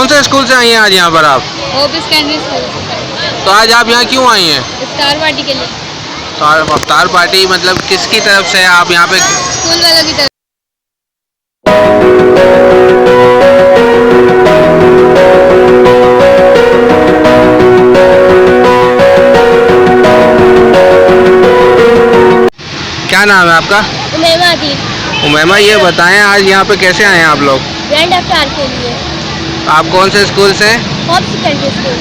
कौन से स्कूल से आई हैं आज यहाँ पर आप? Hope secondary school. तो आज आप यहाँ क्यों आई हैं? इफ्तार पार्टी के लिए। तो इफ्तार पार्टी मतलब किसकी तरफ से आप यहाँ पे? स्कूल वालों की तरफ। क्या नाम है आपका? उमैमा थी। उमैमा, ये बताएं आज यहाँ पे कैसे आए हैं आप लोग? ग्रैंड इफ्तार के लिए। आप कौन से स्कूल से हैं? Hope secondary school.